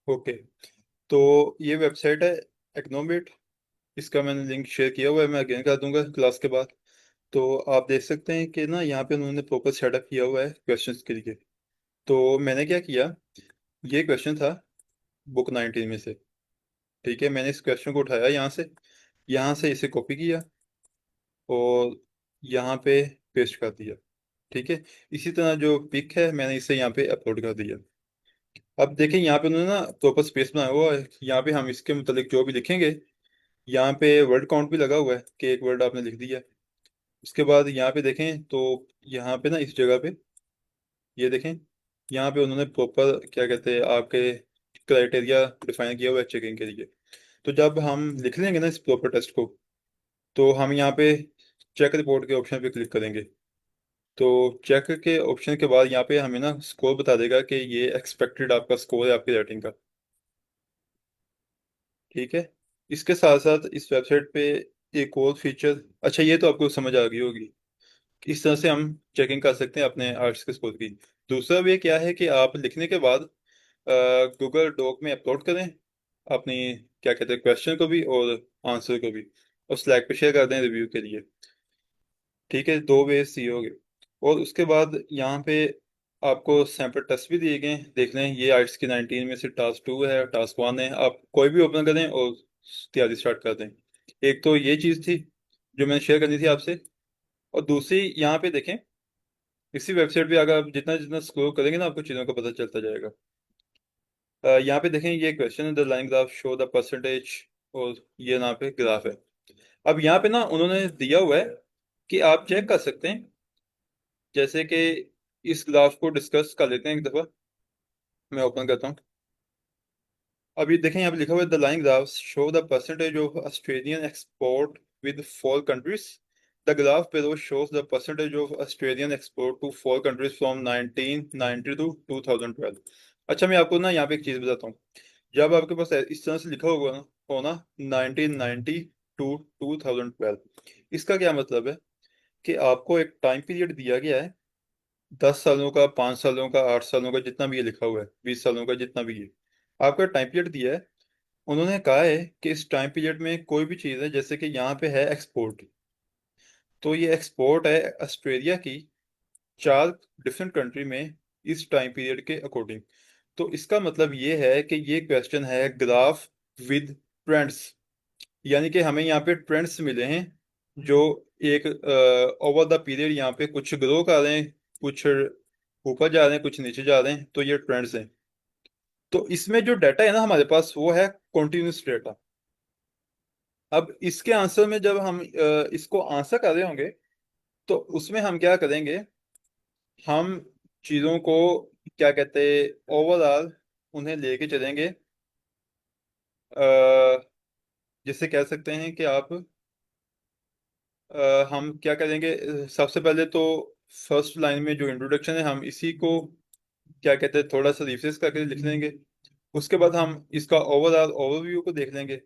Okay. तो ये website है एक्नोमेट। इसका मैंने लिंक शेयर किया हुआ है, मैं अगेन कर दूंगा क्लास के बाद। तो आप देख सकते हैं कि ना यहाँ पे उन्होंने प्रॉपर सेटअप किया हुआ है क्वेश्चंस के लिए। तो मैंने क्या किया, ये क्वेश्चन था बुक 19 में से। ठीक है, मैंने इस क्वेश्चन को उठाया यहाँ से इसे कॉपी किया और यहाँ पे पेस्ट कर दिया। ठीक है, इसी तरह जो पिक है मैंने इसे यहाँ पे अपलोड कर दिया। अब देखें यहाँ पे उन्होंने ना प्रॉपर स्पेस बनाया हुआ है, यहाँ पे हम इसके मुतालिक जो भी लिखेंगे, यहाँ पे वर्ड काउंट भी लगा हुआ है कि एक वर्ड आपने लिख दिया। उसके बाद यहाँ पे देखें तो यहाँ पे ना इस जगह पे ये देखें, यहाँ पे उन्होंने प्रॉपर क्या कहते हैं आपके क्राइटेरिया डिफाइन किया हुआ है चेकिंग के लिए। तो जब हम लिख लेंगे ना इस प्रॉपर टेस्ट को, तो हम यहाँ पे चेक रिपोर्ट के ऑप्शन पे क्लिक करेंगे। तो चेक के ऑप्शन के बाद यहाँ पे हमें ना स्कोर बता देगा कि ये एक्सपेक्टेड आपका स्कोर है आपकी रेटिंग का। ठीक है, इसके साथ साथ इस वेबसाइट पे एक और फीचर, अच्छा ये तो आपको समझ आ गई होगी, इस तरह से हम चेकिंग कर सकते हैं अपने आर्ट्स के स्कोर की। दूसरा वे क्या है कि आप लिखने के बाद गूगल डॉक में अपलोड करें अपनी क्या कहते हैं क्वेश्चन को भी और आंसर को भी, और स्लैक पे शेयर कर दें रिव्यू के लिए। ठीक है, दो वेज ये हो गए। और उसके बाद यहाँ पे आपको सैम्पल टेस्ट भी दिए गए हैं, देख लें। ये आर्ट्स की 19 में से टास्क 2 है, टास्क 1 है, आप कोई भी ओपन करें और तैयारी स्टार्ट कर दें। एक तो ये चीज़ थी जो मैंने शेयर करनी थी आपसे। और दूसरी यहाँ पे देखें, इसी वेबसाइट पे अगर आप जितना जितना स्क्रॉल करेंगे ना आपको चीज़ों का पता चलता जाएगा। यहाँ पे देखें, ये क्वेश्चन है the line graph show the percentage, और ये यहाँ पे ग्राफ है। अब यहाँ पे ना उन्होंने दिया हुआ है कि आप चेक कर सकते हैं, जैसे कि इस ग्राफ को डिस्कस कर लेते हैं एक दफ़ा। मैं ओपन करता हूँ। अब ये देखें, यहाँ पे लिखा हुआ है the line graph show the percentage of Australian export with four countries. The graph below shows the percentage of Australian export to four countries from 1990 to 2012। अच्छा, मैं आपको ना यहाँ पे एक चीज़ बताता हूँ। जब आपके पास इस तरह से लिखा होगा ना, 1990 टू 2012, इसका क्या मतलब है कि आपको एक टाइम पीरियड दिया गया है, 10 सालों का, 5 सालों का, 8 सालों का, जितना भी ये लिखा हुआ है, 20 सालों का, जितना भी ये आपका टाइम पीरियड दिया है। उन्होंने कहा है कि इस टाइम पीरियड में कोई भी चीज़ है, जैसे कि यहाँ पे है एक्सपोर्ट, तो ये एक्सपोर्ट है ऑस्ट्रेलिया की चार डिफरेंट कंट्री में इस टाइम पीरियड के अकॉर्डिंग। तो इसका मतलब ये है कि ये क्वेश्चन है ग्राफ विद ट्रेंड्स, यानी कि हमें यहाँ पे ट्रेंड्स मिले हैं जो एक ओवर द पीरियड यहाँ पे कुछ ग्रो कर रहे हैं, कुछ ऊपर जा रहे हैं, कुछ नीचे जा रहे हैं, तो ये ट्रेंड्स हैं। तो इसमें जो डाटा है ना हमारे पास वो है कॉन्टिन्यूस डाटा। अब इसके आंसर में जब हम इसको आंसर कर रहे होंगे, तो उसमें हम क्या करेंगे, हम चीज़ों को क्या कहते हैं ओवरऑल उन्हें लेके चलेंगे। जिससे कह सकते हैं कि आप हम क्या करेंगे, सबसे पहले तो फर्स्ट लाइन में जो इंट्रोडक्शन है हम इसी को क्या कहते हैं थोड़ा सा रिफ्रेश करके लिख लेंगे। उसके बाद हम इसका ओवरऑल ओवरव्यू को देख लेंगे।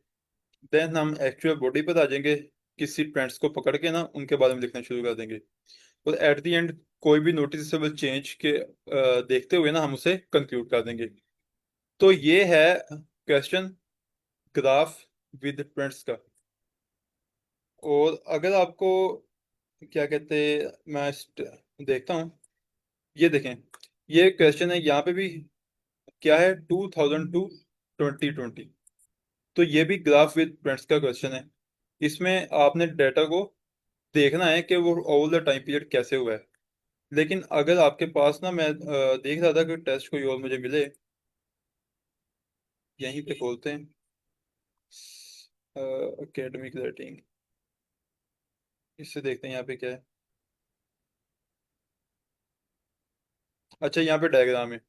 देन हम एक्चुअल बॉडी पर आ जाएंगे, किसी ट्रेंड्स को पकड़ के ना उनके बारे में लिखना शुरू कर देंगे। और एट द एंड कोई भी नोटिसेबल चेंज के देखते हुए ना हम उसे कंक्लूड कर देंगे। तो ये है क्वेश्चन ग्राफ विद ट्रेंड्स का। और अगर आपको क्या कहते हैं, मैं देखता हूँ, ये देखें, ये क्वेश्चन है यहाँ पे भी क्या है 2000 टू 2020। तो ये भी ग्राफ विद ट्रेंड्स का क्वेश्चन है। इसमें आपने डाटा को देखना है कि वो ओवर द टाइम पीरियड कैसे हुआ है। लेकिन अगर आपके पास ना, मैं देख रहा था कि टेस्ट कोई और मुझे मिले, यहीं पे खोलते हैं एकेडमिक रेटिंग, इससे देखते हैं यहाँ पे क्या है। अच्छा, यहाँ पे डायग्राम है।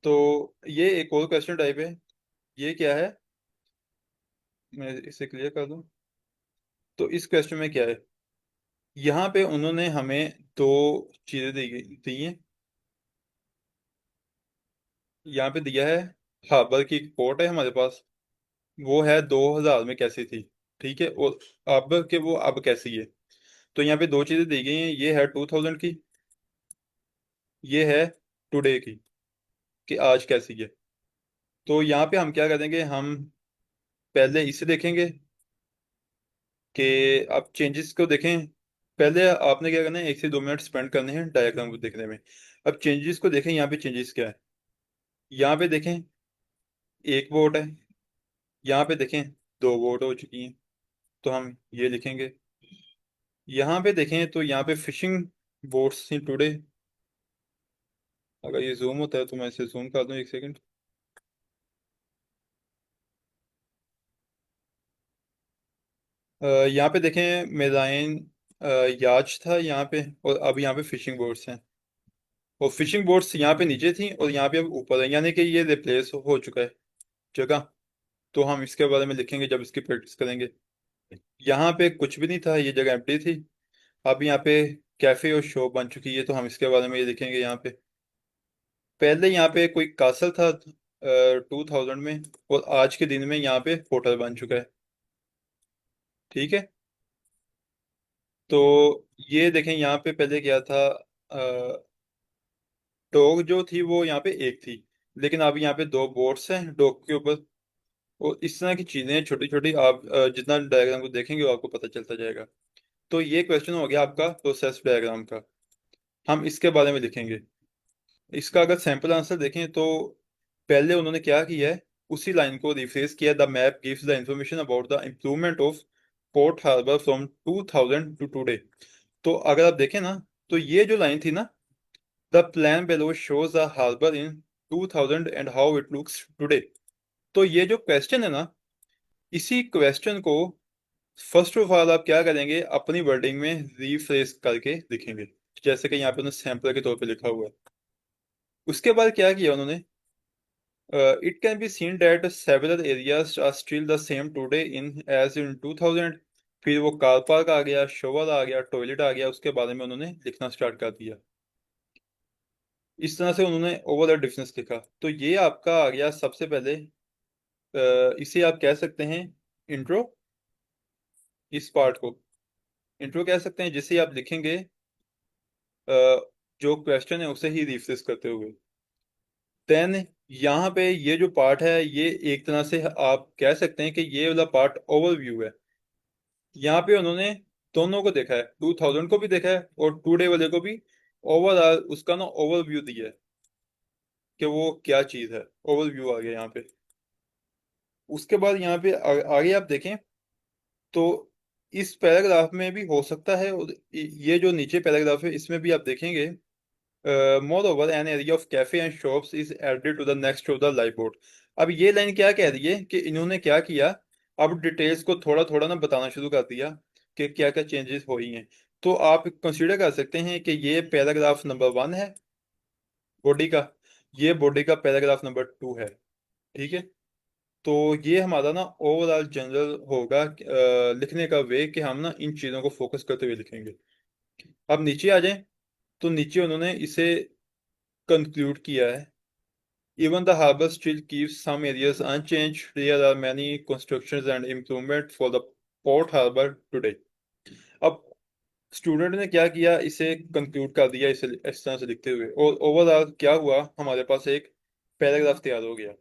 तो ये एक और क्वेश्चन टाइप है। ये क्या है, मैं इसे क्लियर कर दूं। तो इस क्वेश्चन में क्या है, यहाँ पे उन्होंने हमें दो चीज़ें दी हैं। यहाँ पे दिया है, हाँ, बल्कि एक कोट है हमारे पास, वो है 2000 में कैसी थी। ठीक है, और अब के वो अब कैसी है। तो यहाँ पे दो चीज़ें दी गई हैं, ये है 2000 की, ये है टुडे की, कि आज कैसी है। तो यहाँ पे हम क्या करेंगे, हम पहले इसे देखेंगे कि आप चेंजेस को देखें। पहले आपने क्या करना है, 1 से 2 मिनट स्पेंड करने हैं डायग्राम को देखने में। अब चेंजेस को देखें, यहाँ पे चेंजेस क्या है। यहाँ पे देखें, एक वोट है। यहाँ पे देखें, 2 वोट हो चुकी हैं। तो हम ये लिखेंगे। यहाँ पे देखें तो यहाँ पे फिशिंग बोट्स थी टुडे। अगर ये जूम होता है तो मैं इसे जूम कर दूं, 1 सेकंड। यहाँ पे देखें, मेराइन याच था यहाँ पे, और अब यहाँ पे फिशिंग बोट्स हैं। और फिशिंग बोट्स यहाँ पे नीचे थी और यहाँ पे अब ऊपर है, यानी कि ये रिप्लेस हो चुका है जगह। तो हम इसके बारे में लिखेंगे जब इसकी प्रैक्टिस करेंगे। यहाँ पे कुछ भी नहीं था, ये जगह एम्प्टी थी। अब यहाँ पे कैफे और शॉप बन चुकी है, तो हम इसके बारे में ये लिखेंगे यहाँ पे। पहले यहाँ पे कोई कासल था 2000 में, और आज के दिन में यहाँ पे होटल बन चुका है। ठीक है। तो ये देखें, यहाँ पे पहले क्या था, डॉग जो थी वो यहाँ पे एक थी, लेकिन अब यहाँ पे 2 बोट्स हैं डॉग के ऊपर। और इस तरह की चीजें छोटी छोटी, आप जितना डायग्राम को देखेंगे वो आपको पता चलता जाएगा। तो ये क्वेश्चन हो गया आपका प्रोसेस डायग्राम का। हम इसके बारे में लिखेंगे। इसका अगर सैंपल आंसर देखें तो पहले उन्होंने क्या किया है, उसी लाइन को रिफ्रेश किया। The map gives the information about the improvement of port harbour from 2000 to today. तो अगर आप देखें ना, तो ये जो लाइन थी ना, the plan below shows the harbor in 2000 and how it looks today। तो ये जो क्वेश्चन है ना, इसी क्वेश्चन को फर्स्ट ऑफ ऑल आप क्या करेंगे, अपनी वर्डिंग में रीफ्रेश करके लिखेंगे, जैसे कि यहाँ पे उन्होंने सैंपल के तौर पे लिखा हुआ है। उसके बाद क्या किया उन्होंने, it can be seen that several areas are still the same today in as in 2000। फिर वो कार पार्क आ गया, शोवर आ गया, टॉयलेट आ गया, उसके बारे में उन्होंने लिखना स्टार्ट कर दिया। इस तरह से उन्होंने ओवरऑल डिफरेंस लिखा। तो ये आपका आ गया सबसे पहले। इसे आप कह सकते हैं इंट्रो। इस पार्ट को इंट्रो कह सकते हैं, जिसे आप लिखेंगे अ, जो क्वेश्चन है उसे ही रिफ्रेश करते हुए। देन यहाँ पे ये जो पार्ट है, ये एक तरह से आप कह सकते हैं कि ये वाला पार्ट ओवरव्यू है। यहाँ पे उन्होंने दोनों को देखा है, 2000 को भी देखा है और टुडे वाले को भी। ओवरऑल उसका ना ओवरव्यू दिया है कि वो क्या चीज़ है। ओवरव्यू आ गया यहाँ पे। उसके बाद यहाँ पे आगे आप देखें तो इस पैराग्राफ में भी हो सकता है, और ये जो नीचे पैराग्राफ है इसमें भी आप देखेंगे, moreover an area of cafe and shops is added to the next of the lifeboat. अब ये लाइन क्या कह रही है कि इन्होंने क्या किया, अब डिटेल्स को थोड़ा थोड़ा ना बताना शुरू कर दिया कि क्या क्या चेंजेस हुई हैं। तो आप कंसीडर कर सकते हैं कि ये पैराग्राफ नंबर 1 है बॉडी का, ये बॉडी का पैराग्राफ नंबर 2 है। ठीक है। तो ये हमारा ना ओवरऑल जनरल होगा लिखने का वे, कि हम ना इन चीज़ों को फोकस करते हुए लिखेंगे। अब नीचे आ जाएं, तो नीचे उन्होंने इसे कंक्लूड किया है। Even the harbour still keeps some areas unchanged, there are many constructions and improvement for the port harbour today. अब स्टूडेंट ने क्या किया, इसे कंक्लूड कर दिया इसे इस तरह से लिखते हुए, और ओवरऑल क्या हुआ, हमारे पास एक पैराग्राफ तैयार हो गया।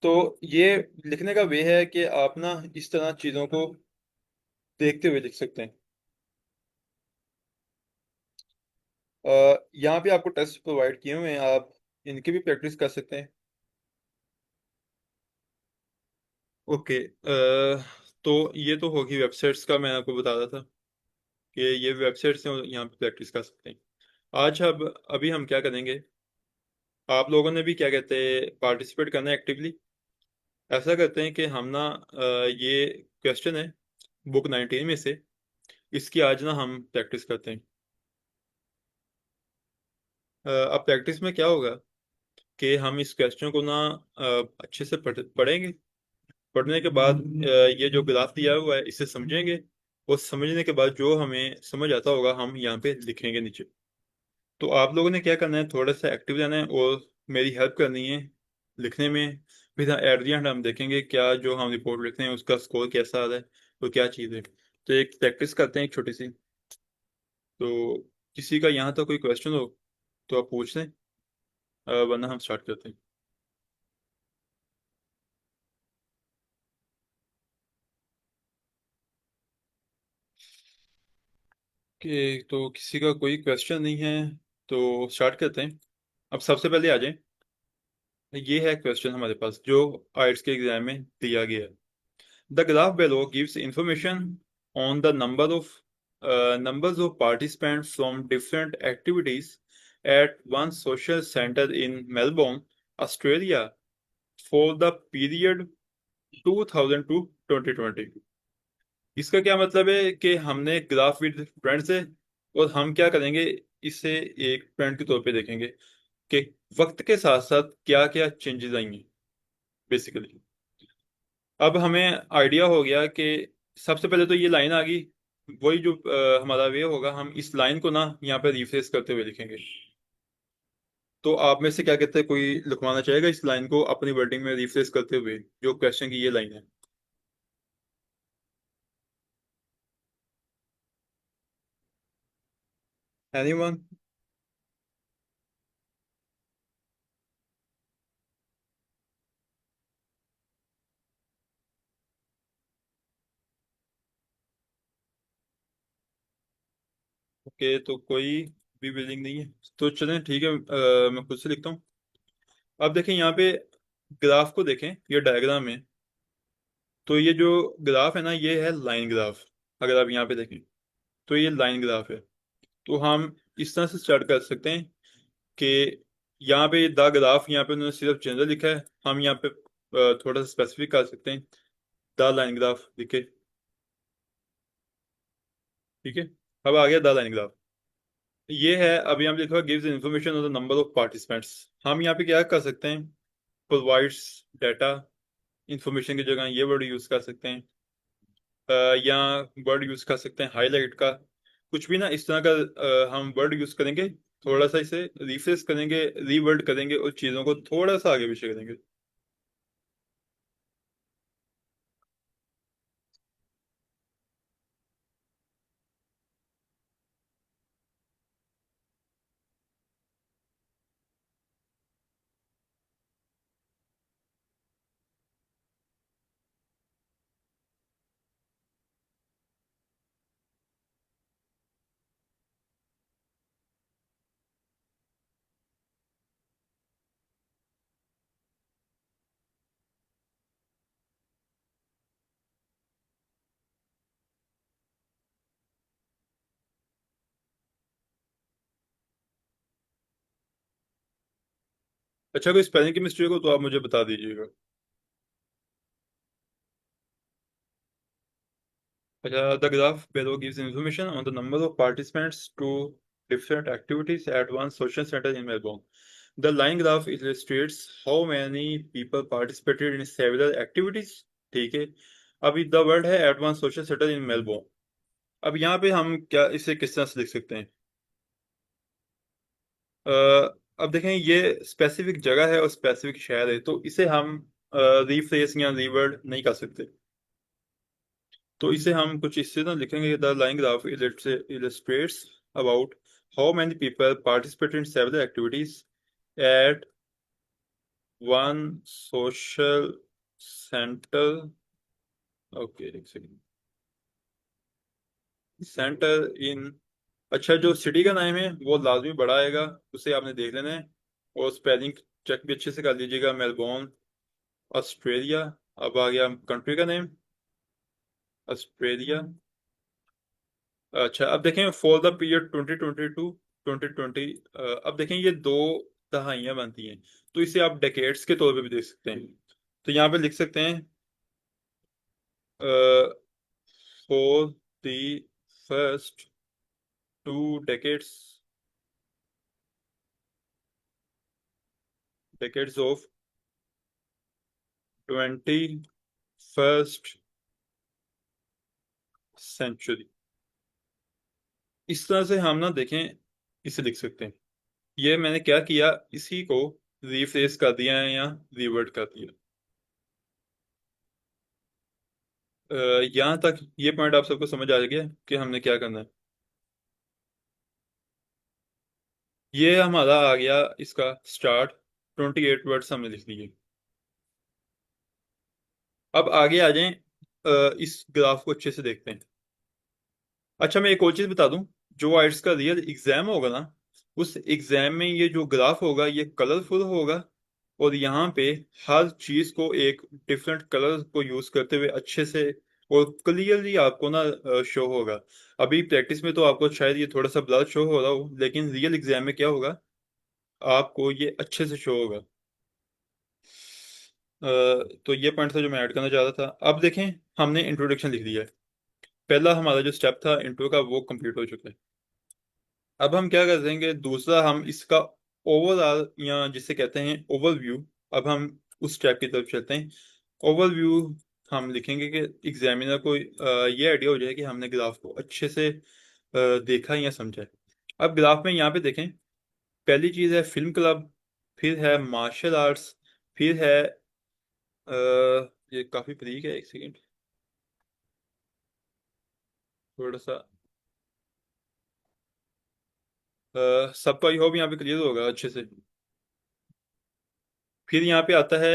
तो ये लिखने का वे है कि आप ना इस तरह चीज़ों को देखते हुए लिख सकते हैं। यहाँ पे आपको टेस्ट प्रोवाइड किए हुए हैं, आप इनकी भी प्रैक्टिस कर सकते हैं। ओके। तो ये तो होगी वेबसाइट्स का, मैं आपको बता रहा था कि ये वेबसाइट्स हैं, यहाँ पे प्रैक्टिस कर सकते हैं। आज अब अभी हम क्या करेंगे, आप लोगों ने भी क्या कहते हैं पार्टिसिपेट करना है एक्टिवली। ऐसा करते हैं कि हम ना ये क्वेश्चन है बुक 19 में से, इसकी आज ना हम प्रैक्टिस करते हैं। अब प्रैक्टिस में क्या होगा कि हम इस क्वेश्चन को ना अच्छे से पढ़ेंगे। पढ़ने के बाद ये जो ग्राफ दिया हुआ है इसे समझेंगे, और समझने के बाद जो हमें समझ आता होगा हम यहाँ पे लिखेंगे नीचे। तो आप लोगों ने क्या करना है, थोड़ा सा एक्टिव रहना है और मेरी हेल्प करनी है लिखने में। फिर एट द एंड हम देखेंगे क्या जो हम रिपोर्ट लिखते हैं उसका स्कोर कैसा आ रहा है, तो क्या चीज़ है। तो एक प्रैक्टिस करते हैं एक छोटी सी। तो किसी का यहाँ तक कोई क्वेश्चन हो तो आप पूछ लें, वरना हम स्टार्ट करते हैं। कि तो किसी का कोई क्वेश्चन नहीं है, तो स्टार्ट करते हैं। अब सबसे पहले आ जाए, ये है क्वेश्चन हमारे पास जो आइट्स के एग्जाम में दिया गया है। The graph below gives information on the numbers of participants from different activities at one social center in Melbourne, Australia for the period 2000 to 2020। इसका क्या मतलब है कि हमने ग्राफ विद फ्रेंड्स है, और हम क्या करेंगे, इसे एक फ्रेंड के तौर पे देखेंगे कि वक्त के साथ साथ क्या क्या चेंजेस आई हैं बेसिकली। अब हमें आइडिया हो गया कि सबसे पहले तो ये लाइन आ गई, वही जो हमारा वे होगा, हम इस लाइन को ना यहाँ पे रिफ्रेश करते हुए लिखेंगे। तो आप में से क्या कहते हैं, कोई लिखवाना चाहेगा इस लाइन को अपनी वर्डिंग में रिफ्रेश करते हुए, जो क्वेश्चन की ये लाइन है? एनीवन? ओके, तो कोई भी बिल्डिंग नहीं है, तो चलें ठीक है, मैं खुद से लिखता हूँ। अब देखें यहाँ पे ग्राफ को देखें, ये डायग्राम है। तो ये जो ग्राफ है ना, ये है लाइन ग्राफ। अगर आप यहाँ पे देखें तो ये लाइन ग्राफ है। तो हम इस तरह से स्टार्ट कर सकते हैं कि यहाँ पे द ग्राफ, यहाँ पे उन्होंने सिर्फ जनरल लिखा है, हम यहाँ पे थोड़ा सा स्पेसिफिक कर सकते हैं, द लाइन ग्राफ लिखे। ठीक है, अब आ गया द लाइन ग्राफ। ये है, अभी हम लिखा gives information on the number of participants. हम यहाँ पे क्या कर सकते हैं, प्रोवाइड्स डाटा। इंफॉर्मेशन की जगह ये वर्ड यूज कर सकते हैं, या वर्ड यूज कर सकते हैं हाईलाइट का, कुछ भी ना इस तरह का। हम वर्ड यूज करेंगे, थोड़ा सा इसे रिफ्रेश करेंगे, रीवर्ड करेंगे और चीजों को थोड़ा सा आगे पीछे करेंगे। अच्छा, कोई स्पेलिंग की मिस्टेक हो तो आप मुझे बता दीजिएगा। अच्छा, the graph below gives information on the number of participants to different activities at one social center in Melbourne. The line graph illustrates how many people participated in several activities। ठीक है, अभी द वर्ड है eight one social centre इन Melbourne. अब यहाँ पे हम क्या इसे किस तरह से लिख सकते हैं? अ, अब देखें, ये स्पेसिफिक जगह है और स्पेसिफिक शहर है, तो इसे हम रीफ्रेस या रीवर्ड नहीं कर सकते। तो इसे हम कुछ इससे ना लिखेंगे, the line graph illustrates about how many people participate in several activities at one social center। Okay, एक सेकंड। सेंटर इन, अच्छा, जो सिटी का नाम है वो लाजमी बड़ा आएगा, उसे आपने देख लेना है। और स्पेलिंग चेक भी अच्छे से कर लीजिएगा, मेलबोर्न, ऑस्ट्रेलिया। अब आ गया कंट्री का नेम, ऑस्ट्रेलिया। अच्छा, अब देखें फॉर द पीरियड 2022 2020। अब देखें ये दो दहाइयां बनती हैं, तो इसे आप डेकेड्स के तौर पे भी देख सकते हैं। तो यहाँ पे लिख सकते हैं, for the first two decades of 21st century. इस तरह से हम ना देखें, इसे लिख सकते हैं। ये मैंने क्या किया, इसी को रिफ्रेश कर दिया है या रिवर्ट कर दिया। अ, यहाँ तक ये पॉइंट आप सबको समझ आ गया कि हमने क्या करना है? ये हमारा आ गया इसका स्टार्ट, 28 वर्ड्स हमने लिख लिए। अब आगे आ जाएं, इस ग्राफ को अच्छे से देखते हैं। अच्छा, मैं एक और चीज बता दूं, जो आइट्स का रियल एग्जाम होगा ना, उस एग्जाम में ये जो ग्राफ होगा ये कलरफुल होगा, और यहाँ पे हर चीज को एक डिफरेंट कलर को यूज करते हुए अच्छे से और क्लियरली आपको ना शो होगा। अभी प्रैक्टिस में तो आपको शायद ये थोड़ा सा ब्लर शो हो रहा हो, लेकिन रियल एग्जाम में क्या होगा, आपको ये अच्छे से शो होगा। तो ये पॉइंट था जो मैं ऐड करना चाह रहा था। अब देखें, हमने इंट्रोडक्शन लिख दिया है, पहला हमारा जो स्टेप था इंट्रो का वो कंप्लीट हो चुका है। अब हम क्या कर देंगे, दूसरा हम इसका ओवरऑल या जिसे कहते हैं ओवरव्यू, अब हम उस स्टेप की तरफ चलते हैं। ओवरव्यू हम लिखेंगे कि एग्जामिनर को ये आइडिया हो जाए कि हमने ग्राफ को अच्छे से देखा या समझा है। अब ग्राफ में यहाँ पे देखें, पहली चीज है फिल्म क्लब, फिर है मार्शल आर्ट्स, फिर है ये काफी ब्रीक है, एक सेकेंड, थोड़ा सा सबका आई होप यहाँ पे क्लियर होगा अच्छे से। फिर यहाँ पे आता है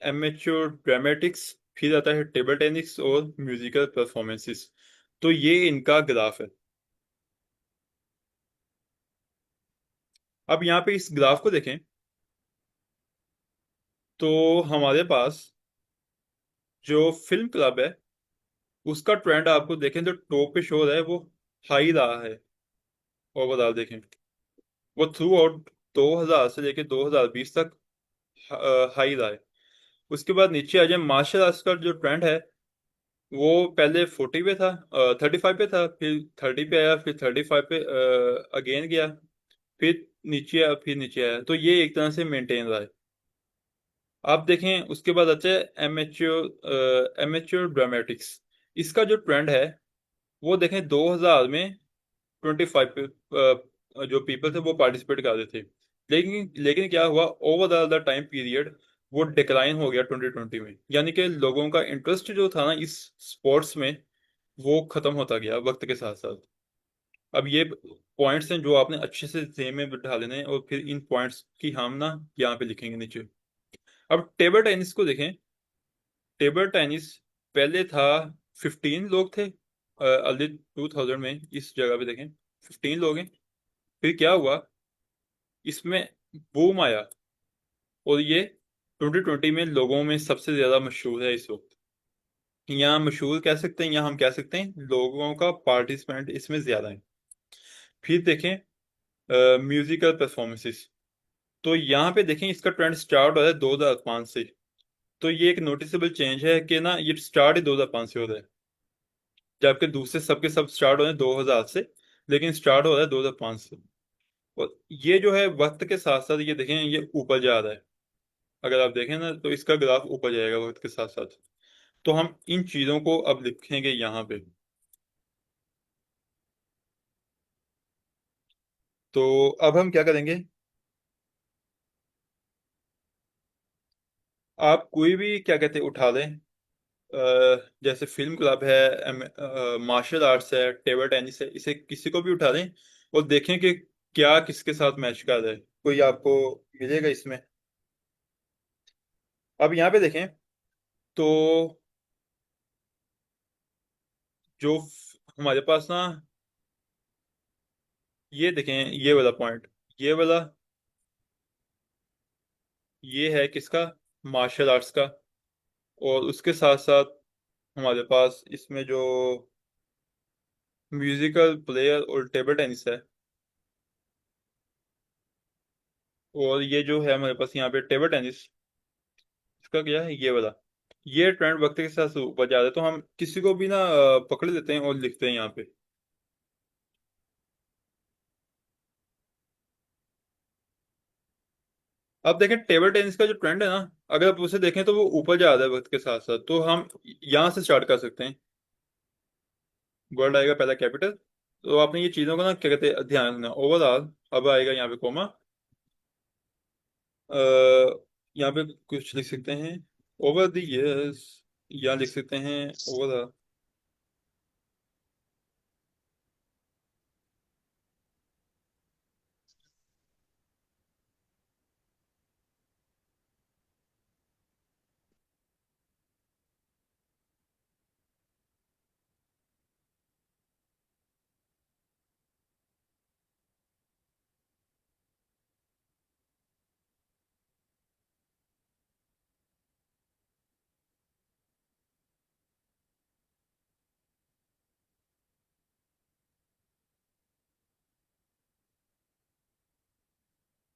एमेच्योर ड्रामेटिक्स, फिर आता है टेबल टेनिस और म्यूजिकल परफॉर्मेंसेस। तो ये इनका ग्राफ है। अब यहाँ पे इस ग्राफ को देखें, तो हमारे पास जो फिल्म क्लब है उसका ट्रेंड आपको देखें तो टॉप पे शो हो रहा है, वो हाई रहा है। ओवरऑल देखें, वो थ्रू आउट 2000 से लेके 2020 तक हाई रहा है। उसके बाद नीचे आ जाए, मार्शल आर्ट्स का जो ट्रेंड है वो पहले 40 पे था, 35 पे था, फिर 30 पे आया, फिर 35 पे अगेन गया, फिर नीचे आया, फिर नीचे आया। तो ये एक तरह से मेंटेन रहा है। आप देखें उसके बाद अच्छा है एमेच्योर ड्रामेटिक्स। इसका जो ट्रेंड है वो देखें, 2000 में 25 पे जो पीपल थे वो पार्टिसिपेट कर रहे थे, लेकिन लेकिन क्या हुआ, ओवर द टाइम पीरियड वो डिक्लाइन हो गया 2020 में। यानी कि लोगों का इंटरेस्ट जो था ना इस स्पोर्ट्स में, वो खत्म होता गया वक्त के साथ साथ। अब ये पॉइंट्स हैं जो आपने अच्छे से जेब में बिठा लेने हैं, और फिर इन पॉइंट्स की हम ना यहाँ पे लिखेंगे नीचे। अब टेबल टेनिस को देखें। टेबल टेनिस पहले था, 15 लोग थे अर्ली 2000 में, इस जगह पे देखें 15 लोग हैं। फिर क्या हुआ, इसमें बूम आया, और ये 2020 में लोगों में सबसे ज्यादा मशहूर है इस वक्त। यहाँ मशहूर कह सकते हैं, यहाँ हम कह सकते हैं लोगों का पार्टिसिपेंट इसमें ज्यादा है। फिर देखें म्यूजिकल परफॉर्मेंसेस, तो यहाँ पे देखें इसका ट्रेंड स्टार्ट हो रहा है 2005 से। तो ये एक नोटिसेबल चेंज है कि ना ये स्टार्ट ही 2005 से हो रहा है, जबकि दूसरे सबके सब स्टार्ट हो रहे हैं 2000 से, लेकिन स्टार्ट हो रहा है 2005 से। और ये जो है वक्त के साथ साथ ये देखें ये ऊपर जा रहा है। अगर आप देखें ना तो इसका ग्राफ ऊपर जाएगा वक्त के साथ साथ। तो हम इन चीजों को अब लिखेंगे यहाँ पे। तो अब हम क्या करेंगे, आप कोई भी क्या कहते हैं उठा लें, जैसे फिल्म क्लब है, मार्शल आर्ट्स है, टेबल टेनिस है, इसे किसी को भी उठा दें और देखें कि क्या किसके साथ मैच कर रहा है, कोई आपको मिलेगा इसमें। अब यहाँ पे देखें, तो हमारे पास ना, ये देखें ये वाला पॉइंट, ये वाला, ये है किसका, मार्शल आर्ट्स का। और उसके साथ साथ हमारे पास इसमें जो म्यूजिकल प्लेयर और टेबल टेनिस है, और ये जो है हमारे पास यहाँ पे टेबल टेनिस, इसका क्या है ये वाला, ये ट्रेंड वक्त के साथ ऊपर जा रहा है। तो हम किसी को भी ना पकड़ लेते हैं और लिखते हैं यहाँ पे। अब देखें टेबल टेनिस का जो ट्रेंड है ना, अगर आप उसे देखें तो वो ऊपर जा रहा है वक्त के साथ साथ। तो हम यहाँ से स्टार्ट कर सकते हैं। वर्ड आएगा पहला कैपिटल, तो आपने ये चीजों को ना क्या कहते हैं ध्यान रखना ओवरऑल। अब आएगा यहाँ पे कोमा, यहाँ पे कुछ लिख सकते हैं ओवर द इयर्स, या लिख सकते हैं over.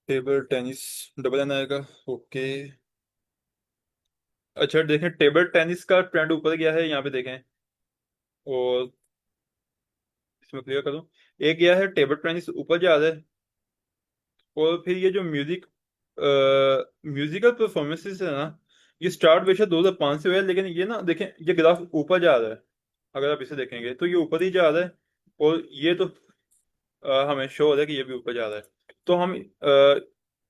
Table tennis, double N आएगा। ओके। अच्छा देखें, टेबल टेनिस का ट्रेंड ऊपर गया है यहाँ पे देखें। और इसमें क्लियर करूँ, एक गया है टेबल टेनिस ऊपर जा रहा है। और फिर ये जो म्यूजिकल परफॉर्मेंसेस है ना, ये स्टार्ट बेशक 2005 से हुआ है, लेकिन ये ना देखें, ये ग्राफ ऊपर जा रहा है। अगर आप इसे देखेंगे तो ये ऊपर ही जा रहा है। और ये तो हमें शो हो रहा है कि ये भी ऊपर जा रहा है। तो हम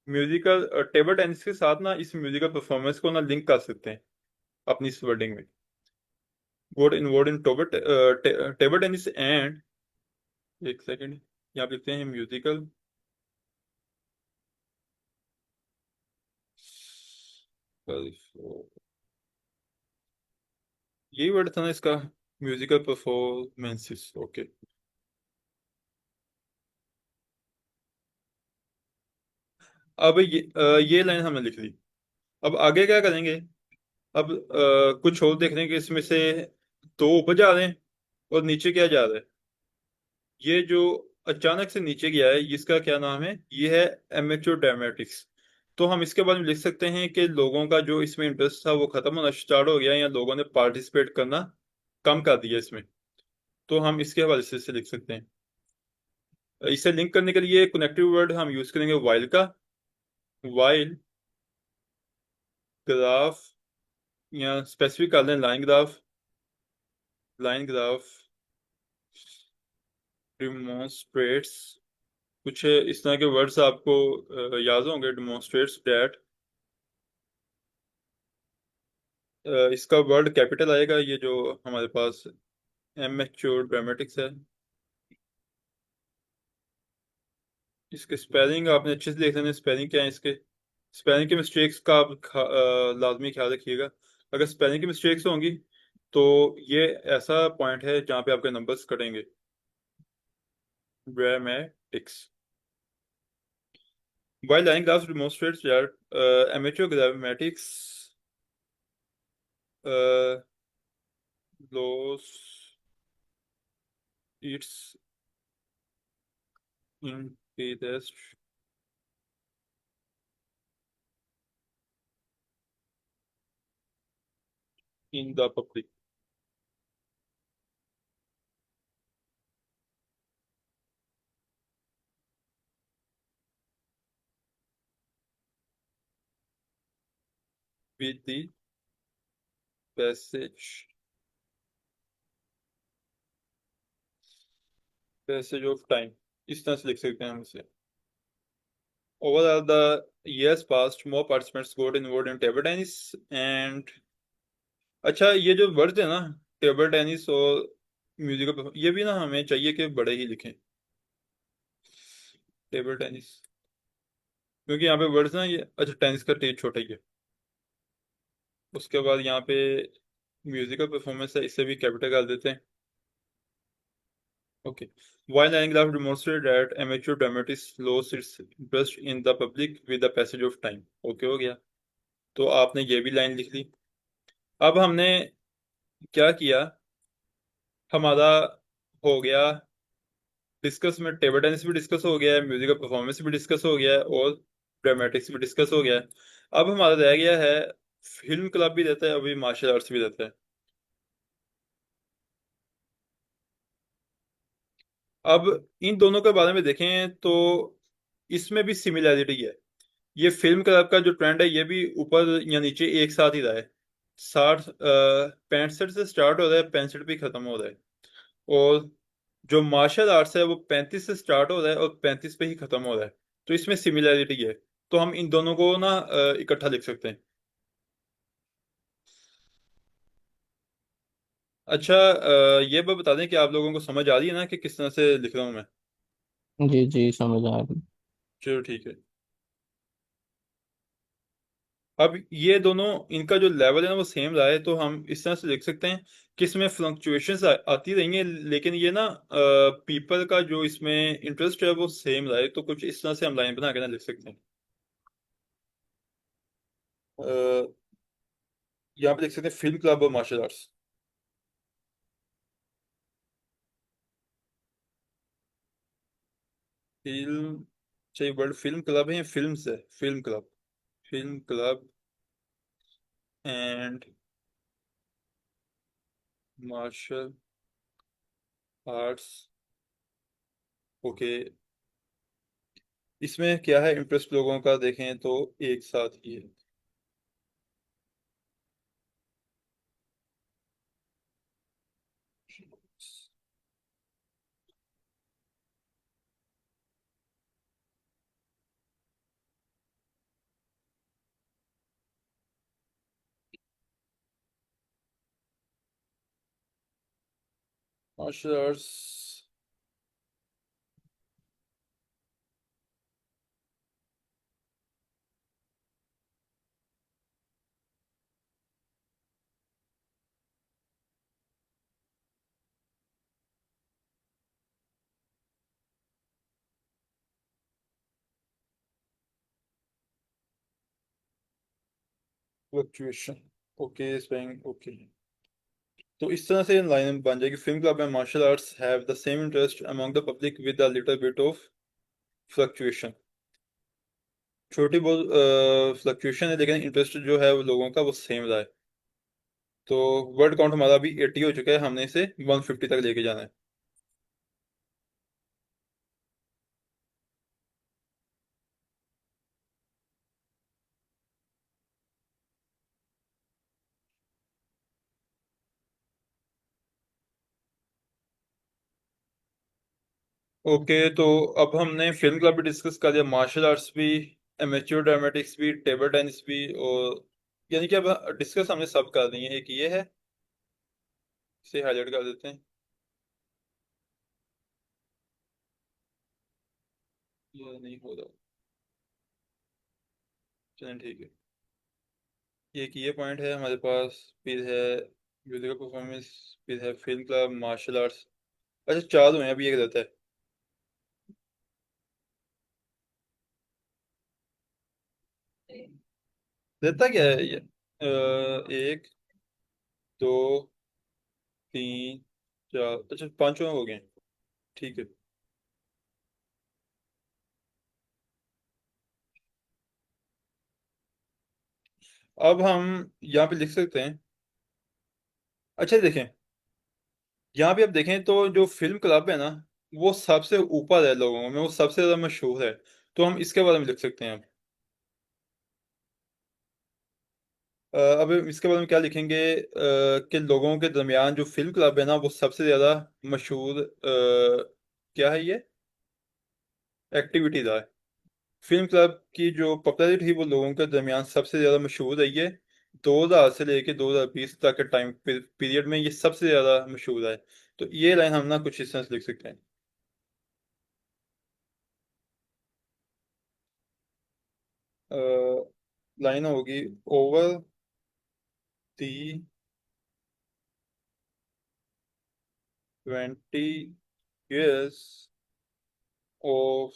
म्यूजिकल टेबल टेनिस के साथ ना इस म्यूजिकल परफॉर्मेंस को ना लिंक कर सकते हैं अपनी इस वर्डिंग में। Word in table tennis and, एक सेकेंड, यहाँ पे लिखते हैं म्यूजिकल, यही वर्ड था ना इसका, म्यूजिकल परफॉर्मेंसेस। ओके। अब ये लाइन हमने लिख ली। अब आगे क्या करेंगे? अब कुछ और देख रहे हैं कि इसमें से दो ऊपर जा रहे हैं और नीचे क्या जा रहा है। ये जो अचानक से नीचे गया है, इसका क्या नाम है? ये है एमेच्योर ड्रामेटिक्स। तो हम इसके बारे में लिख सकते हैं कि लोगों का जो इसमें इंटरेस्ट था वो खत्म होना स्टार्ट हो गया, या लोगों ने पार्टिसिपेट करना कम कर दिया इसमें। तो हम इसके हवाले से इसे लिख सकते हैं। इसे लिंक करने के लिए कनेक्टिव वर्ड हम यूज करेंगे वाइल का। वाइल ग्राफ, या स्पेसिफिक कर लें line graph. Line graph demonstrates, कुछ इस तरह के वर्ड्स आपको याद होंगे। डिमॉन्स्ट्रेट्स दैट, इसका वर्ड कैपिटल आएगा, ये जो हमारे पास एमेच्योर ड्रामेटिक्स है। इसके स्पेलिंग आपने अच्छे से देख लेना, स्पेलिंग क्या है इसके। स्पेलिंग के मिस्टेक्स का आप लाजमी ख्याल रखिएगा। अगर स्पेलिंग की मिस्टेक्स होंगी तो ये ऐसा पॉइंट है जहाँ पे आपके नंबर्स कटेंगे। Dramatics, while line graphs demonstrates that amateur grammatics uh, lost its interest in the public with the passage of time। इस तरह से लिख सकते हैं हम इसे। Overall, the years passed, more participants got involved in table tennis and, अच्छा ये जो वर्ड है ना, टेबल टेनिस और म्यूजिकल, ये भी ना हमें चाहिए कि बड़े ही लिखें, टेबल टेनिस। क्योंकि यहाँ पे वर्ड्स ना ये, अच्छा टेनिस का टी छोटा ही है। उसके बाद यहाँ पे म्यूजिकल परफॉर्मेंस है, इसे भी कैपिटल कर देते हैं। Okay. While Anglaf demonstrated that amateur dramatists lost its interest in the public with the passage of time। Okay हो गया। तो आपने ये भी लाइन लिख ली। अब हमने क्या किया, हमारा हो गया डिस्कस में, टेबल टेनिस भी डिस्कस हो गया है, म्यूजिकल परफॉर्मेंस भी डिस्कस हो गया है, और ड्रामेटिक्स भी डिस्कस हो गया है। अब हमारा रह गया है, फिल्म क्लब भी रहता है अभी, मार्शल आर्ट्स भी रहता है। अब इन दोनों के बारे में देखें तो इसमें भी सिमिलैरिटी है। ये फिल्म क्लब का जो ट्रेंड है, ये भी ऊपर या नीचे एक साथ ही रहा है। 65 से स्टार्ट हो रहा है, 65 पे खत्म हो रहा है। और जो मार्शल आर्ट्स है वो 35 से स्टार्ट हो रहा है और 35 पे ही खत्म हो रहा है। तो इसमें सिमिलैरिटी है। तो हम इन दोनों को ना इकट्ठा लिख सकते हैं। अच्छा ये बात बता दें कि आप लोगों को समझ आ रही है ना कि किस तरह से लिख रहा हूँ मैं? जी जी, समझ आ रही। चलो ठीक है। अब ये दोनों, इनका जो लेवल है ना वो सेम रहा है, तो हम इस तरह से लिख सकते हैं कि इसमें फ्लक्चुएशंस आती रहेंगी, लेकिन ये ना पीपल का जो इसमें इंटरेस्ट है वो सेम रहा है। तो कुछ इस तरह से हम लाइन बना के ना लिख सकते हैं। अ, यहाँ पे लिख सकते हैं फिल्म क्लब और मार्शल आर्ट्स। फिल्म चाहिए वर्ड फिल्म क्लब है या फिल्म्स है? Film club. Film club and martial arts. Okay. इसमें क्या है इंटरेस्ट लोगों का, देखें तो एक साथ ही है। Martial arts. फ्लक्चुएशन। ओके स्पेइंग। ओके। तो इस तरह से लाइन बन जाएगी, film club and martial arts have the same interest among the public with a little bit of fluctuation. छोटी बहुत फ्लक्चुएशन है, लेकिन इंटरेस्ट जो है वो लोगों का वो सेम रहा है। तो वर्ड काउंट हमारा अभी 80 हो चुका है, हमने इसे 150 तक लेके जाना है। ओके, तो अब हमने फिल्म क्लब भी डिस्कस कर लिया, मार्शल आर्ट्स भी, एमेच्योर ड्रामेटिक्स भी, टेबल टेनिस भी, और यानी कि अब डिस्कस हमने सब कर ली है। एक ये है, इसे हाईलाइट कर देते हैं। ये नहीं हो रहा। चलें ठीक है। एक ये पॉइंट है हमारे पास, फिर है म्यूजिकल परफॉर्मेंस, फिर है फिल्म क्लब, मार्शल आर्ट्स। अच्छा, चार हुए हैं, अभी एक रहता है। रहता क्या है ये? एक, दो, तीन, चार, अच्छा पांचों हो गए। ठीक है। अब हम यहाँ पे लिख सकते हैं। अच्छा देखें, यहाँ पे आप देखें तो जो फिल्म क्लब है ना, वो सबसे ऊपर है लोगों में, वो सबसे ज्यादा मशहूर है। तो हम इसके बारे में लिख सकते हैं। अब इसके बारे में क्या लिखेंगे, कि लोगों के दरमियान जो फिल्म क्लब है ना वो सबसे ज्यादा मशहूर क्या है ये, एक्टिविटी रहा है। फिल्म क्लब की जो पॉपुलैरिटी थी वो लोगों के दरमियान सबसे ज्यादा मशहूर है ये। 2000 से लेके 2020 तक के टाइम पीरियड में ये सबसे ज्यादा मशहूर है। तो ये लाइन हम ना कुछ इस तरह से लिख सकते हैं। लाइन होगी, over the 20 years of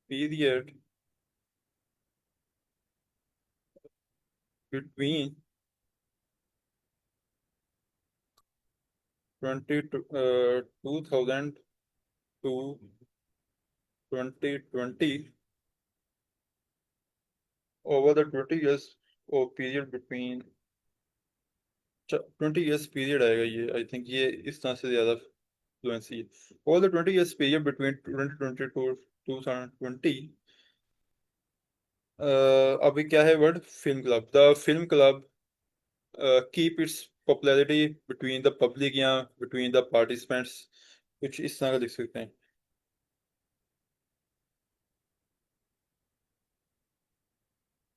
period between 2000 to 2020, over the 20 years of period between, 20 years period आएगा ये, आई थिंक ये इस तरह से ज्यादा फ्लुएंसी है। Over the 20 years period between 2020 to 2020। अभी क्या है word, film club, the film club keep its popularity between the public या बिटवीन द पार्टिसिपेंट्स, कुछ इस तरह का लिख सकते हैं।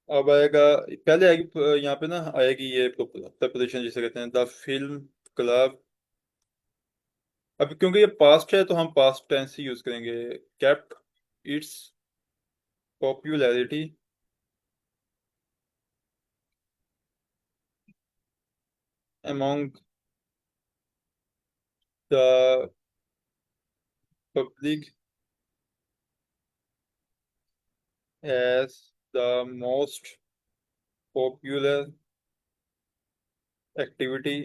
अब आएगा, पहले आएगी यहाँ पे ना, आएगी ये प्रपोजिशन जिसे कहते हैं द फिल्म क्लब। अब क्योंकि ये पास्ट है तो हम पास्ट टेंस ही यूज करेंगे। Kept it's popularity among the public as the most popular activity.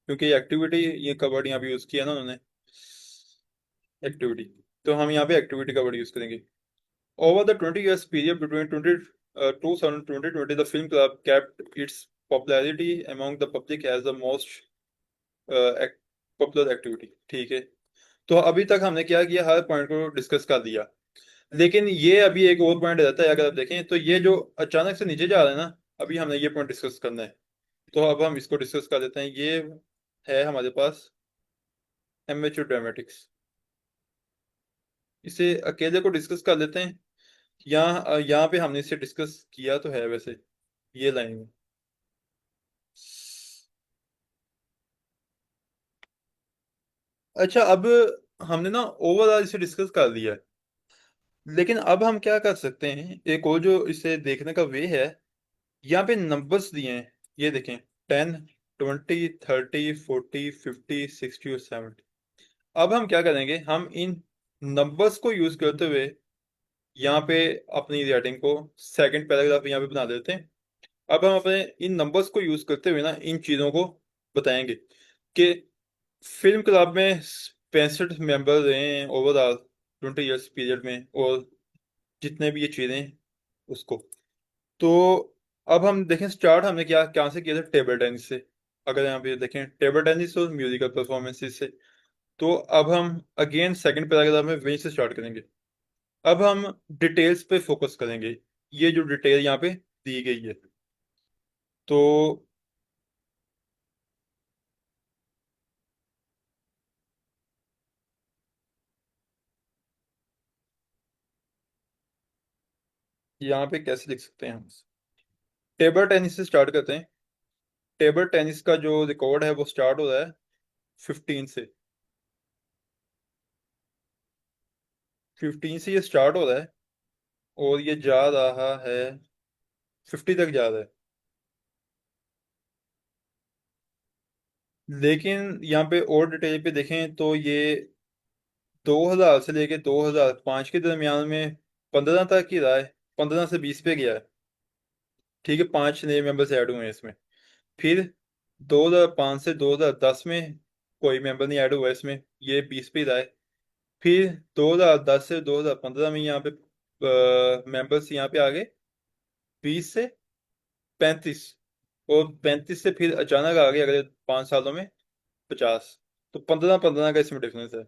क्योंकि एक्टिविटी, ये कवर्ड यहाँ पे यूज किया ना उन्होंने, एक्टिविटी, तो हम यहाँ पे एक्टिविटी का वर्ड यूज करेंगे। Over the 20 years period between 2000 and 2020, the film club kept its popularity among the public as the most popular activity. ठीक है, तो अभी तक हमने क्या किया, हर पॉइंट को डिस्कस कर दिया। लेकिन ये अभी एक और पॉइंट रहता है, अगर आप देखें तो ये जो अचानक से नीचे जा रहा है ना, अभी हमने ये पॉइंट डिस्कस करना है। तो अब हम इसको डिस्कस कर लेते हैं। ये है हमारे पास एमेच्योर ड्रामेटिक्स। इसे अकेले को डिस्कस कर लेते हैं। यहाँ पे हमने इसे डिस्कस किया तो है वैसे, ये लाइन में। अच्छा, अब हमने ना ओवरऑल इसे डिस्कस कर लिया है। लेकिन अब हम क्या कर सकते हैं, एक और जो इसे देखने का वे है, यहाँ पे नंबर्स दिए हैं। ये देखें, 10, 20, 30, 40, 50, 60 और 70। अब हम क्या करेंगे, हम इन नंबर्स को यूज करते हुए यहाँ पे अपनी राइटिंग को सेकंड पैराग्राफ यहाँ पे बना देते हैं। अब हम अपने इन नंबर्स को यूज करते हुए ना इन चीजों को बताएंगे कि फिल्म क्लब में 65 मेंबर रहे हैं ओवरऑल 20 इयर्स पीरियड में, और जितने भी ये चीजें हैं उसको। तो अब हम देखें, स्टार्ट हमने क्या क्या से किया था, टेबल टेनिस से। अगर यहाँ पे देखें, टेबल टेनिस और म्यूजिकल परफॉर्मेंसेस से। तो अब हम अगेन सेकंड पैराग्राफ में वहीं से स्टार्ट करेंगे। अब हम डिटेल्स पे फोकस करेंगे, ये जो डिटेल यहाँ पे दी गई है। तो यहाँ पे कैसे लिख सकते हैं हम, टेबल टेनिस से स्टार्ट करते हैं। टेबल टेनिस का जो रिकॉर्ड है वो स्टार्ट हो रहा है 15 से। 15 से ये स्टार्ट हो रहा है, और ये जा रहा है 50 तक जा रहा है। लेकिन यहाँ पे और डिटेल पे देखें तो ये 2000 से लेके 2005 के दरमियान में 15 तक ही रहा है। 15 से 20 पे गया है। ठीक है, 5 नए मेंबर्स ऐड हुए हैं इसमें। फिर 2005 से 2010 में कोई मेंबर नहीं ऐड हुआ इसमें, ये 20 पे ही रहा है। फिर 2010 से 2015 में यहाँ पे मेंबर्स यहाँ पे आ गए 20 से 35, और 35 से फिर अचानक आ गए अगले 5 सालों में 50। तो 15 15 का इसमें डिफरेंस है।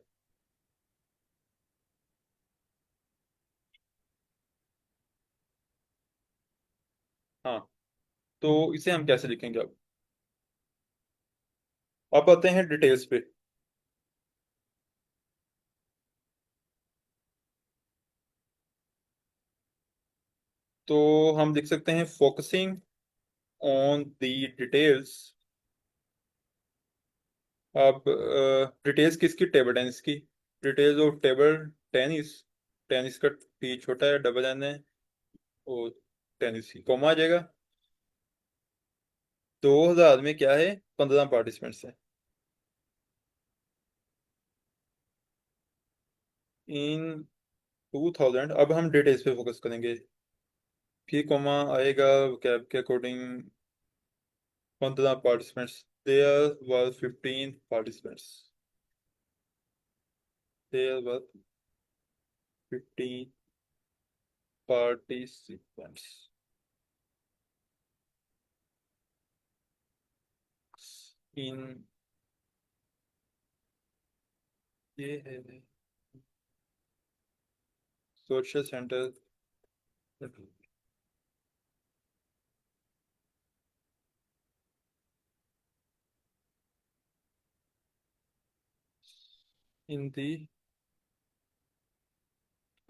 हाँ, तो इसे हम कैसे लिखेंगे अब आते हैं डिटेल्स पे। तो हम लिख सकते हैं फोकसिंग ऑन द डिटेल्स। अब डिटेल्स किसकी, टेबल टेनिस की। Details of table tennis. Tennis का टी छोटा है, डबल एन है, और टेनिस की कॉमा आ जाएगा। 2000 में क्या है, 15 पार्टिसिपेंट्स हैं। इन 2000, अब हम डिटेल्स पे फोकस करेंगे। फिर कॉमा आएगा कैब के according. 15 participants, there were 15 participants. There were 15 participants in, ये है सोशल सेंटर इन दी।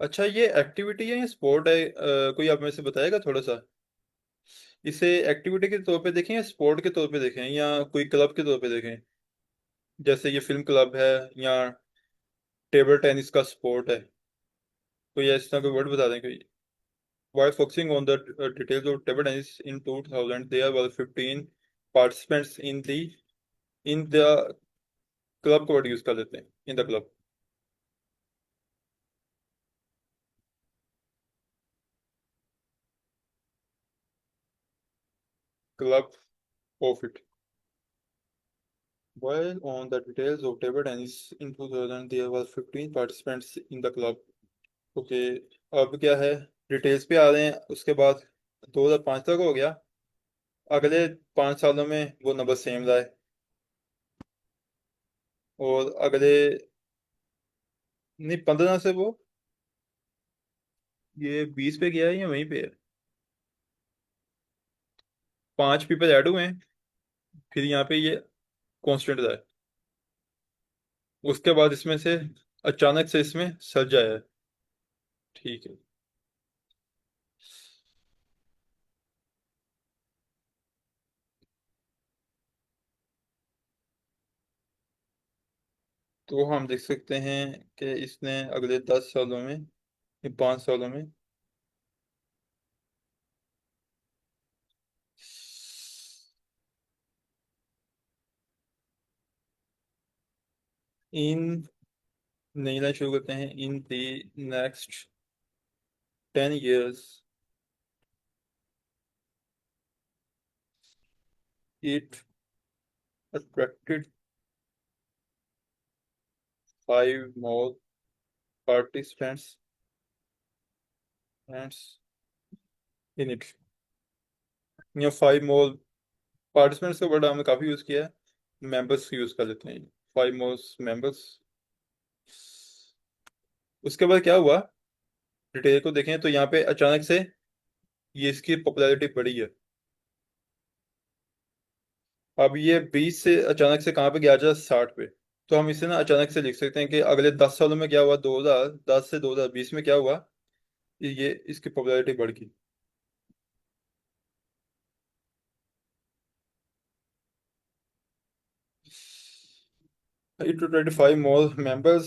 अच्छा, ये एक्टिविटी है या स्पोर्ट है, कोई आप में से बताएगा थोड़ा सा। इसे एक्टिविटी के तौर पे देखें या स्पोर्ट के तौर पे देखें या कोई क्लब के तौर पे देखें, जैसे ये फिल्म क्लब है या टेबल टेनिस का स्पोर्ट है। कोई इस तरह कोई वर्ड बता दें कोई। While focusing on the details of table tennis in 2000, there were 15 participants in the club को वर्ड यूज कर लेते हैं, in the club. Club of it. While on the details of table tennis in 2000, there were 15 participants in the club. Okay, अब क्या है, details पे आ रहे हैं। उसके बाद 2005 तक हो गया। अगले 5 सालों में वो नंबर सेम रहा है। और अगले, नहीं, 15 से वो ये 20 पे गया है या वहीं पे है। 5 पीपल ऐड हुए हैं, फिर यहाँ पे ये कांस्टेंट रहा है। उसके बाद इसमें से अचानक से इसमें सर्ज आया है। ठीक है। तो हम देख सकते हैं कि इसने अगले 10 सालों में या 5 सालों में इन, नई लाइन शुरू करते हैं। In the next 10 years it attracted 5 more participants and in it। या 5 more पार्टिसिपेंट्स का वर्ड हमने काफी यूज किया है, मेंबर्स यूज कर लेते हैं। 5 more मेंबर्स। उसके बाद क्या हुआ, डिटेल को देखें तो यहाँ पे अचानक से ये इसकी पॉपुलैरिटी बढ़ी है। अब ये 20 से अचानक से कहाँ पे गया जा, 60 पे। तो हम इसे ना अचानक से लिख सकते हैं कि अगले 10 सालों में क्या हुआ, 2010 से 2020 में क्या हुआ, ये इसकी पॉपुलैरिटी बढ़ गई। It to 25 more members,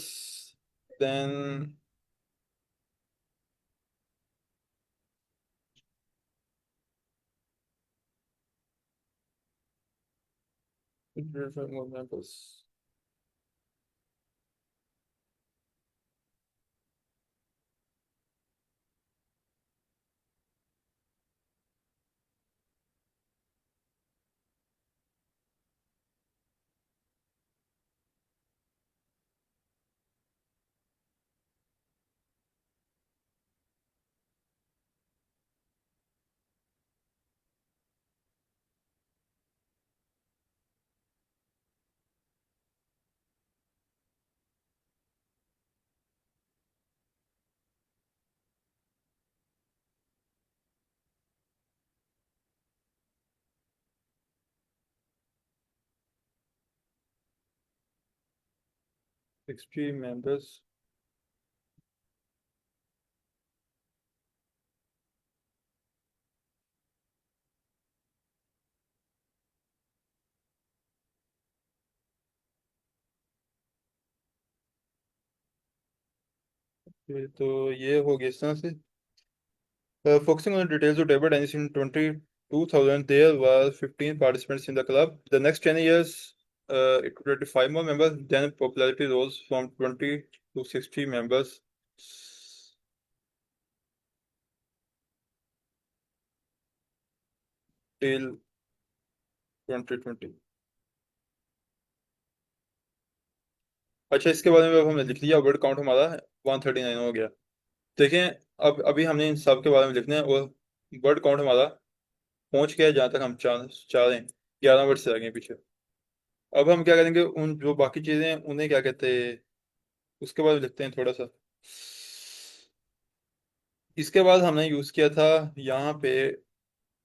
then it to 25 more members। Extreme members। ये तो ये हो गया इस तरह से। Focusing on the details of table tennis in 2000, there were 15 participants in the club. The next 10 years, it had 5 more members. Then popularity rose from 20 to 60 members till 2020। अच्छा, इसके बारे में अब हमने लिख लिया, वर्ड काउंट हमारा 139 हो गया। देखें, अब अभी हमने इन सब के बारे में लिखना है, और वर्ड काउंट हमारा पहुंच गया है जहाँ तक हम चाह चाह रहे हैं। 11 वर्ड से आगे हैं पीछे। अब हम क्या करेंगे, उन जो बाकी चीजें हैं उन्हें क्या कहते हैं, उसके बाद लिखते हैं थोड़ा सा। इसके बाद हमने यूज किया था यहाँ पे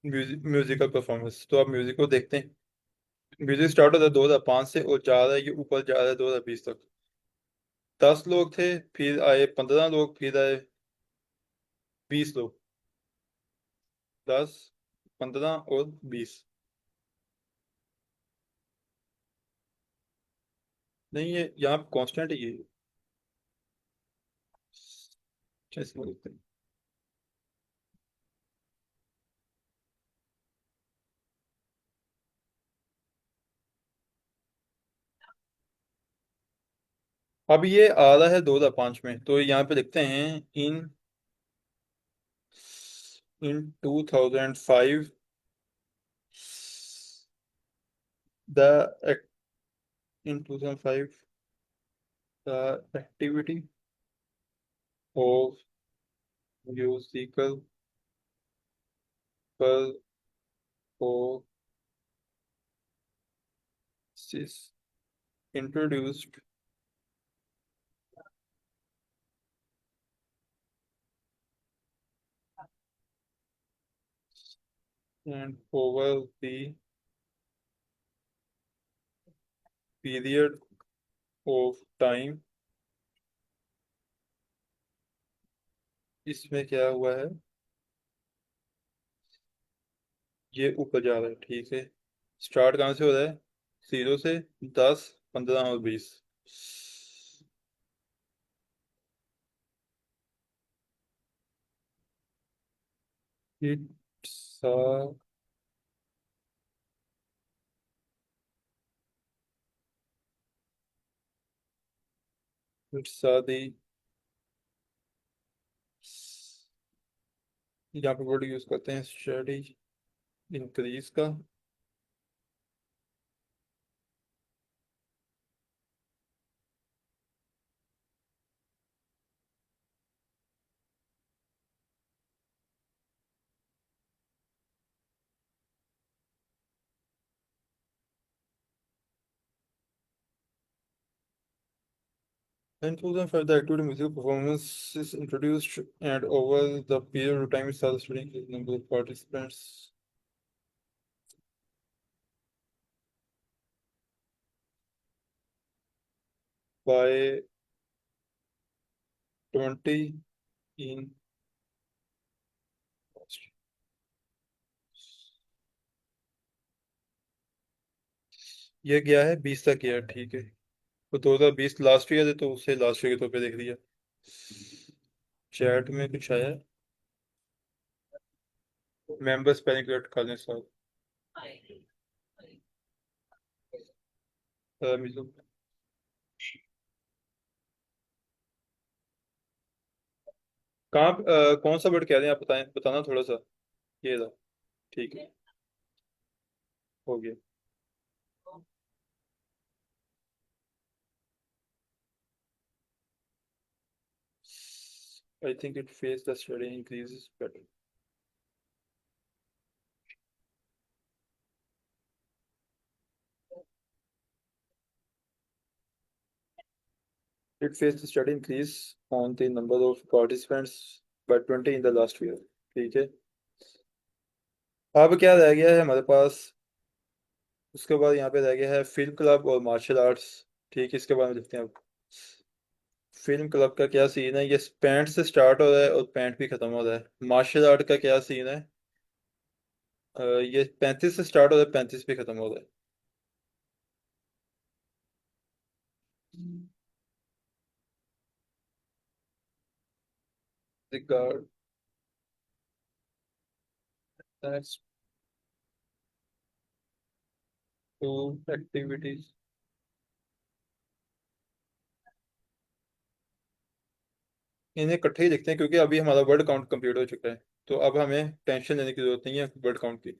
म्यूजिकल परफॉर्मेंस। तो आप म्यूजिक को देखते हैं। म्यूजिक स्टार्ट होता है 2005 से और जा रहा है, ये ऊपर जा रहा है 2020 तक। 10 लोग थे, फिर आए 15 लोग, फिर आए 20 लोग। 10, 15 और 20। नहीं, ये यहाँ कांस्टेंट है ये। अच्छा, इसमें लिखते हैं। अब ये आ रहा है 2005 में, तो यहाँ पे लिखते हैं इन इन 2005 the in 2005 the activity of musical performance introduced and over the period of time। इसमें क्या हुआ है, ये ऊपर जा रहा है, ठीक है। स्टार्ट कहाँ से हो रहा है? 0 से 10, 15 और 20। इट्स इट्स दी, यहाँ पे वर्ड यूज करते हैं स्टडी इंक्रीज का। And 2005, the activity musical performance is introduced, and over the period of time, it started studying the number of participants by 20 in। ये गया है 20 तक गया, ठीक है। तो 2020 लास्ट ईयर है, तो उसे लास्ट ईयर के तौर पे देख लिया। चैट में कुछ आया, मेंबर्स पहले क्रिएट कर लें साथ। कहाँ कौन सा वर्ड कह रहे हैं आप, बताएं, बताना थोड़ा सा। ये रहा, ठीक है, हो गया। I think it face the study increases better। It faced the study increase on the number of participants by 20 in the last year। ठीक है। अब क्या रह गया है हमारे पास? उसके बाद यहाँ पे रह गया है फिल्म क्लब और मार्शल आर्ट्स। ठीक है, इसके बारे में देखते हैं अब। फिल्म क्लब का क्या सीन है? ये पैंट से स्टार्ट हो रहा है और पैंट भी खत्म हो रहा है। मार्शल आर्ट का क्या सीन है? ये 35 से स्टार्ट हो रहा है, 35 पे खत्म हो रहा है। Regard that's two activities. इन्हें इकट्ठे ही लिखते हैं क्योंकि अभी हमारा वर्ड काउंट कंप्लीट हो चुका है। तो अब हमें टेंशन लेने की जरूरत नहीं है वर्ड काउंट की।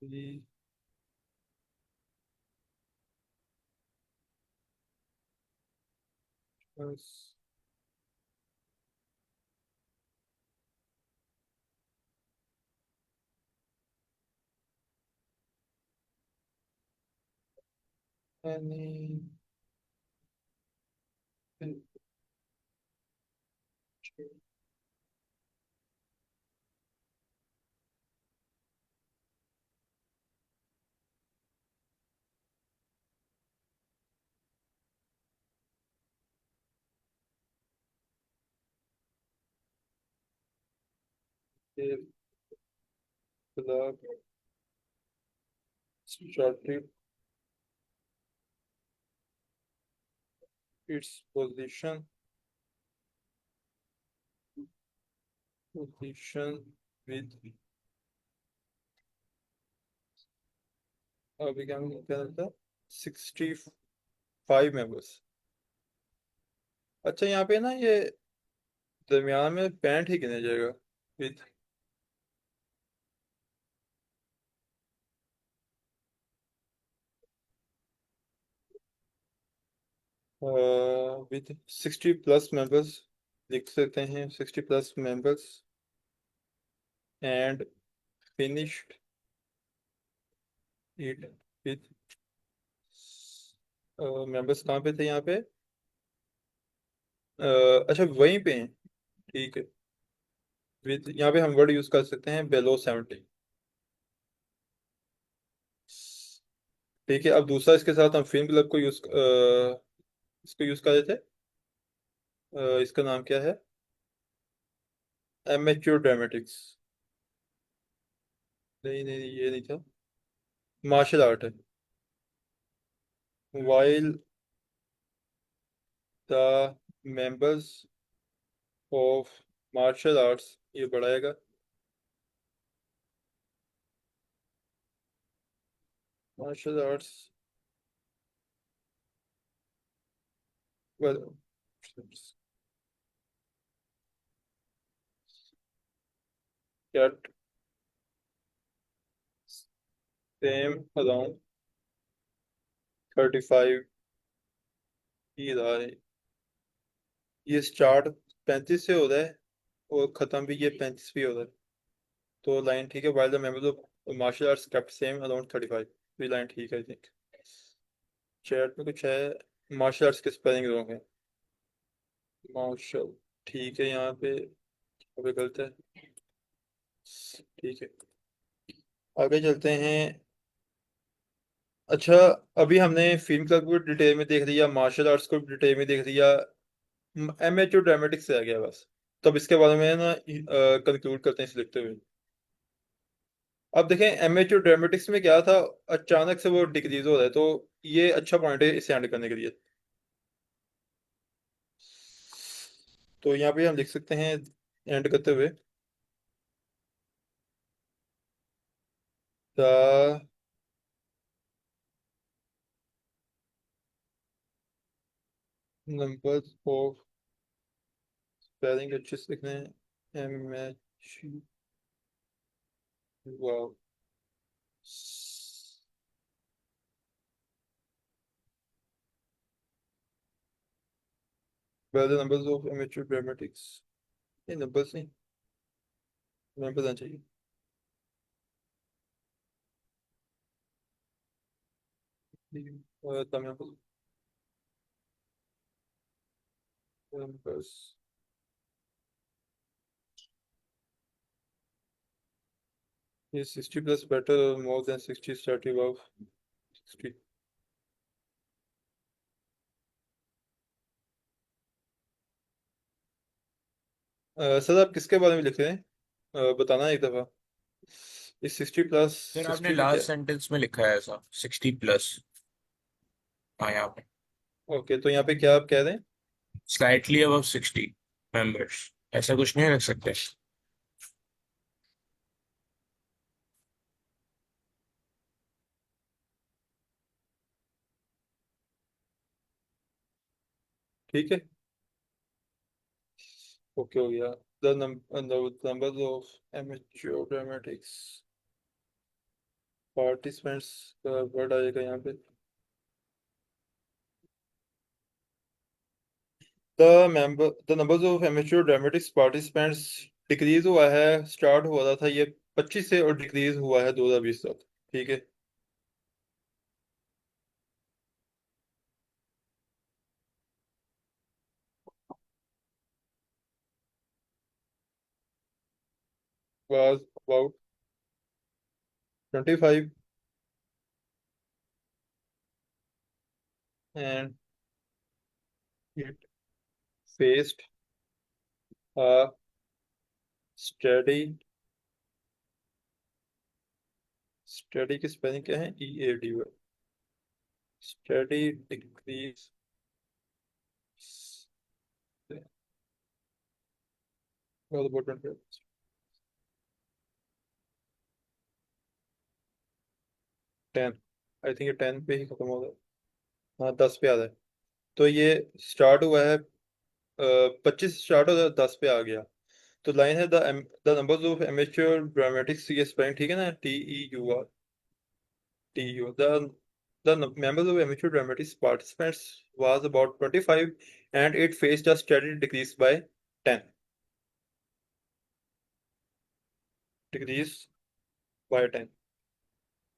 जी, बस। Any club started its position with अभी क्या था, 65 members। अच्छा यहाँ पे ना ये दरमियान में पैंट ही गिना जाएगा विद विद 60+ मेंबर्स लिख सकते हैं, 60+ members and finished it with members कहाँ पे थे यहाँ पे? अच्छा वहीं पे हैं, ठीक है। विद यहाँ पे हम वर्ड यूज कर सकते हैं बेलो 70। ठीक है, अब दूसरा इसके साथ हम फिल्म क्लब को इसको यूज कर देते। इसका नाम क्या है? Amateur dramatics. नहीं नहीं ये नहीं था, मार्शल आर्ट है। While the members of martial arts, ये बढ़ाएगा martial arts get same around 35 ही रहा है। ये स्टार्ट 35 से हो रहा है और ख़त्म भी ये 35 भी हो रहा है। तो लाइन ठीक है, while the members of martial arts kept same around 35। ये लाइन ठीक है आई थिंक। चैट में कुछ है, मार्शल आर्ट्स के स्पेलिंग रॉन्ग है। मार्शल, ठीक है यहाँ पे अभी गलत है, ठीक है। आगे चलते हैं। अच्छा, अभी हमने फिल्म क्लब को डिटेल में देख लिया, मार्शल आर्ट्स को डिटेल में देख लिया, एमेच्योर ड्रामेटिक्स से आ गया बस। तब इसके बारे में ना कंक्लूड करते हैं इसे लिखते हुए। अब देखें एमेच्योर ड्रामेटिक्स में क्या था, अचानक से वो डिक्रीज हो रहा है, तो ये अच्छा पॉइंट है इसे एंड करने के लिए। तो यहाँ पे हम लिख सकते हैं एंड करते हुए, द नंबर्स ऑफ, स्पेलिंग अच्छे से लिखना है, M H, wow, the numbers of amateur dramatics, ये नंबर्स नहीं, नंबर्स आना चाहिए। तब यहाँ पर numbers, ये 60+ बेटर और more than 60 start above 60। Sir आप किसके बारे में लिख रहे हैं? बताना एक दफा। इस 60+ फिर आपने 60 में क्या? लास्ट सेंटेंस में लिखा है ऐसा 60+। हाँ यहाँ पे ओके, तो यहाँ पे क्या आप कह रहे हैं? स्लाइटली अबव 60 मेंबर्स, ऐसा कुछ नहीं रख सकते? ठीक है, ओके हो गया। The numbers of amateur dramatics participants का वर्ड आएगा यहाँ पे। The numbers of amateur dramatics participants decrease हुआ है, स्टार्ट हुआ था ये 25 से और डिक्रीज हुआ है 2020 तक। ठीक है, was about 25 and it faced a steady, study की स्पेलिंग क्या है? EAD, study decrease. What about 25? 10, I think ये 10 पे ही खत्म होगा। हाँ 10 पे आ रहा है। तो ये स्टार्ट हुआ है 25 स्टार्ट हो 10 पे आ गया। तो लाइन है the numbers of amateur dramatics, ये स्पेलिंग ठीक है ना, TEUR the members of amateur dramatics participants was about 25 and it faced a steady decrease by 10 decrease by 10।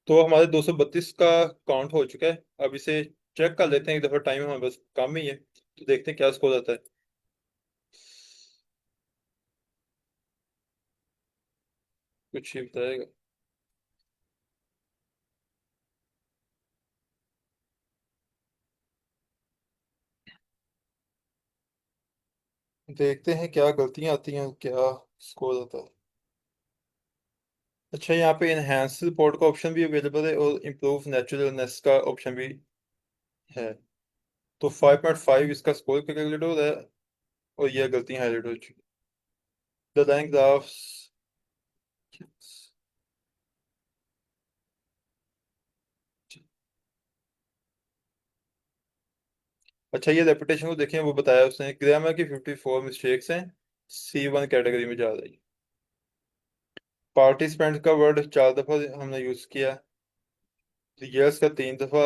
तो हमारे 232 का काउंट हो चुका है। अब इसे चेक कर लेते हैं एक दफा, टाइम हमारे बस कम ही है, तो देखते हैं क्या स्कोर आता है। कुछ ही बताएगा। देखते हैं क्या गलतियां आती हैं, क्या स्कोर आता है। अच्छा, यहाँ पे इनहेंस रिपोर्ट का ऑप्शन भी अवेलेबल है और इम्प्रूव नेचुरलनेस का ऑप्शन भी है। तो 5.5 इसका स्कोर कैलकुलेट हो रहा है और यह गलतियां हाईलाइट हो चुकी। The line graphs. अच्छा, ये रेपुटेशन को देखें, वो बताया उसने ग्रामर की 54 मिस्टेक्स हैं, C1 कैटेगरी में जा रही है। पार्टिसिपेंट का वर्ड 4 दफा हमने यूज किया। यस का 3 दफा,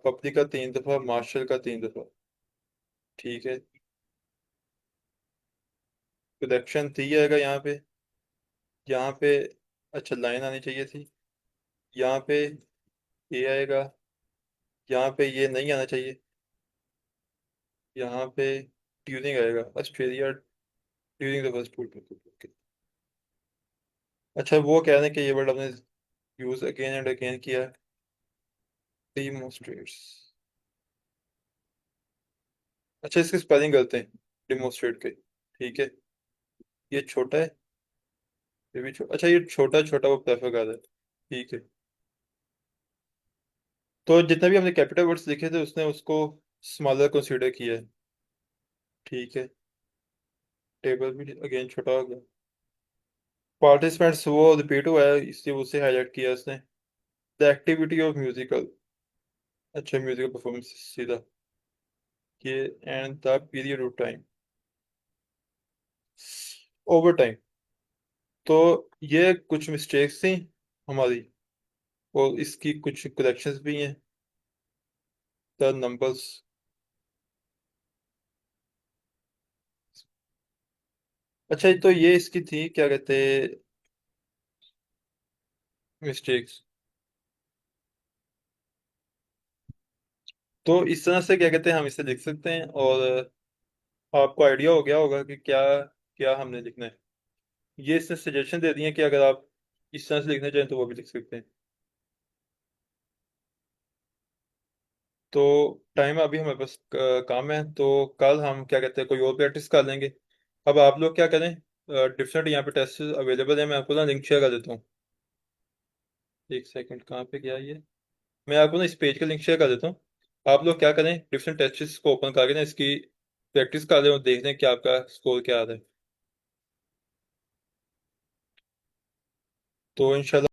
पब्लिक का 3 दफा, मार्शल का 3 दफा। ठीक है। प्रोडक्शन थी आएगा यहाँ पे। यहाँ पे अच्छा लाइन आनी चाहिए थी। यहाँ पे ये आएगा। यहाँ पे ये नहीं आना चाहिए। यहाँ पे ट्यूनिंग आएगा, Australia during the first tour. अच्छा, वो कह रहे हैं कि ये वर्ड आपने यूज अगेन एंड अगेन किया। डिमोन्स्ट्रेट्स। अच्छा, इसकी स्पेलिंग गलत है, डिमोन्स्ट्रेट के। ठीक है। ये छोटा है। ये भी अच्छा, ये छोटा छोटा वो प्रेफर कर रहा है। ठीक है। तो जितने भी हमने कैपिटल वर्ड्स लिखे थे उसने उसको स्मॉलर कंसीडर किया है। ठीक है। टेबल भी अगेन छोटा हो गया। पार्टिसिपेंट्स वो रिपीट हुआ है इसलिए उसे हाईलाइट किया उसने। The activity of musical. अच्छा, म्यूजिकल परफॉर्मेंस सीधा। ये and the period of time, over time. तो ये कुछ मिस्टेक्स थी हमारी और इसकी कुछ करेक्शंस भी हैं। The numbers. अच्छा, तो ये इसकी थी क्या कहते, मिस्टेक्स। तो इस तरह से क्या कहते हैं हम इसे लिख सकते हैं और आपको आइडिया हो गया होगा कि क्या क्या हमने लिखना है। ये इसने सजेशन दे दिए कि अगर आप इस तरह से लिखना चाहें तो वो भी लिख सकते हैं। तो टाइम अभी हमारे पास काम है, तो कल हम क्या कहते हैं कोई और प्रैक्टिस कर लेंगे। अब आप लोग क्या करें, डिफरेंट यहाँ पे टेस्ट अवेलेबल है, मैं आपको ना लिंक शेयर कर देता हूँ। एक सेकंड, कहाँ पे गया ये। मैं आपको ना इस पेज का लिंक शेयर कर देता हूँ। आप लोग क्या करें, डिफरेंट टेस्ट को ओपन करके ना इसकी प्रैक्टिस कर लें और देख लें कि आपका स्कोर क्या आ रहा है। तो इंशाल्लाह